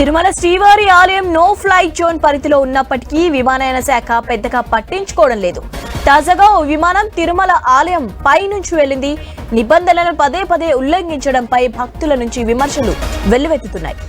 తిరుమల శ్రీవారి ఆలయం no fly zone పరిధిలో ఉన్నప్పటికీ విమానయాన శాఖ పెద్దగా పట్టించుకోవడం లేదు. తాజాగా ఓ విమానం తిరుమల ఆలయం పై నుంచి వెళ్లింది. నిబంధనలను పదే పదే ఉల్లంఘించడంపై భక్తుల నుంచి విమర్శలు వెల్లువెత్తుతున్నాయి.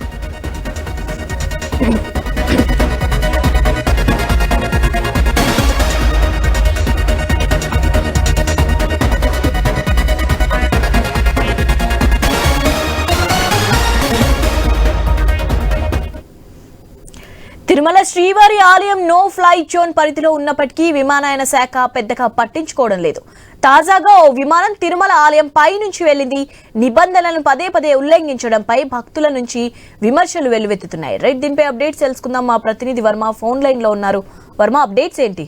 తిరుమల శ్రీవారి ఆలయం నో ఫ్లై జోన్ పరిధిలో ఉన్నప్పటికీ విమానయాన శాఖ పెద్దగా పట్టించుకోవడం లేదు. తాజాగా ఓ విమానం తిరుమల ఆలయం పై నుంచి వెళ్లింది. నిబంధనలను పదే పదే ఉల్లంఘించడంపై భక్తుల నుంచి విమర్శలు వెల్లువెత్తుతున్నాయి. రైట్, దీనిపై అప్డేట్స్ తెలుసుకుందాం. మా ప్రతినిధి వర్మ ఫోన్ లైన్ లో ఉన్నారు. వర్మ, అప్డేట్స్ ఏంటి?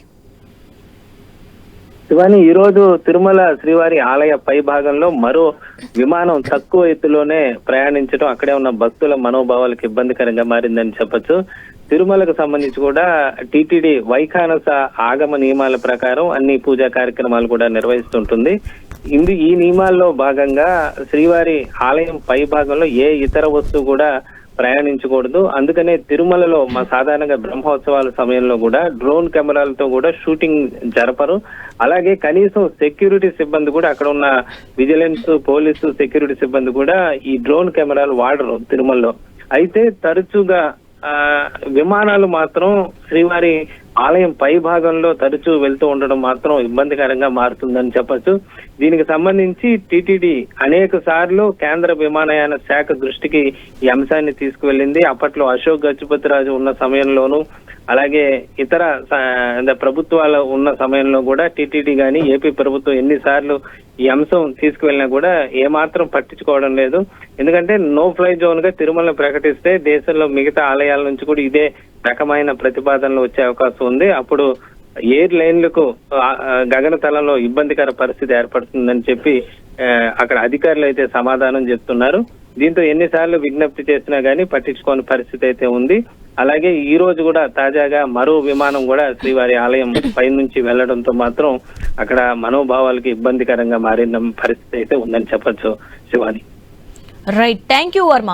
శివాని, ఈ రోజు తిరుమల శ్రీవారి ఆలయ పై భాగంలో మరో విమానం తక్కువ ఎత్తులోనే ప్రయాణించడం అక్కడే ఉన్న భక్తుల మనోభావాలకు ఇబ్బందికరంగా మారిందని చెప్పొచ్చు. తిరుమలకు సంబంధించి కూడా టీటీడీ వైఖానస ఆగమ నియమాల ప్రకారం అన్ని పూజా కార్యక్రమాలు కూడా నిర్వహిస్తుంటుంది. ఈ నియమాల్లో భాగంగా శ్రీవారి ఆలయం పై భాగంలో ఏ ఇతర వస్తువు కూడా ప్రయాణించకూడదు. అందుకనే తిరుమలలో మా సాధారణంగా బ్రహ్మోత్సవాల సమయంలో కూడా డ్రోన్ కెమెరాలతో కూడా షూటింగ్ జరపరు. అలాగే కనీసం సెక్యూరిటీ సిబ్బంది కూడా అక్కడ ఉన్న విజిలెన్స్, పోలీసు, సెక్యూరిటీ సిబ్బంది కూడా ఈ డ్రోన్ కెమెరాలు వాడరు తిరుమలలో. అయితే తరచుగా విమానాలు మాత్రం శ్రీవారి ఆలయం పై భాగంలో తరచూ వెళ్తూ ఉండడం మాత్రం ఇబ్బందికరంగా మారుతుందని చెప్పొచ్చు. దీనికి సంబంధించి టీటీడీ అనేక సార్లు కేంద్ర విమానయాన శాఖ దృష్టికి ఈ అంశాన్ని తీసుకువెళ్ళింది. అప్పట్లో అశోక్ గజపతిరాజు ఉన్న సమయంలోనూ అలాగే ఇతర ప్రభుత్వాలు ఉన్న సమయంలో కూడా టీటీడీ గాని ఏపీ ప్రభుత్వం ఎన్నిసార్లు ఈ అంశం తీసుకువెళ్ళినా కూడా ఏమాత్రం పట్టించుకోవడం లేదు. ఎందుకంటే నో ఫ్లై జోన్ గా తిరుమల ప్రకటిస్తే దేశంలో మిగతా ఆలయాల నుంచి కూడా ఇదే రకమైన ప్రతిపాదనలు వచ్చే అవకాశం ఉంది. అప్పుడు ఎయిర్ లైన్లకు గగనతలంలో ఇబ్బందికర పరిస్థితి ఏర్పడుతుందని చెప్పి అక్కడ అధికారులు అయితే సమాధానం చెప్తున్నారు. దీంతో ఎన్నిసార్లు విజ్ఞప్తి చేసినా గానీ పట్టించుకోని పరిస్థితి అయితే ఉంది. అలాగే ఈ రోజు కూడా తాజాగా మరో విమానం కూడా శ్రీవారి ఆలయం పై నుంచి వెళ్లడంతో మాత్రం అక్కడ మనోభావాలకి ఇబ్బందికరంగా మారిన పరిస్థితి అయితే ఉందని చెప్పొచ్చు. Shivani. Right, thank you Varma.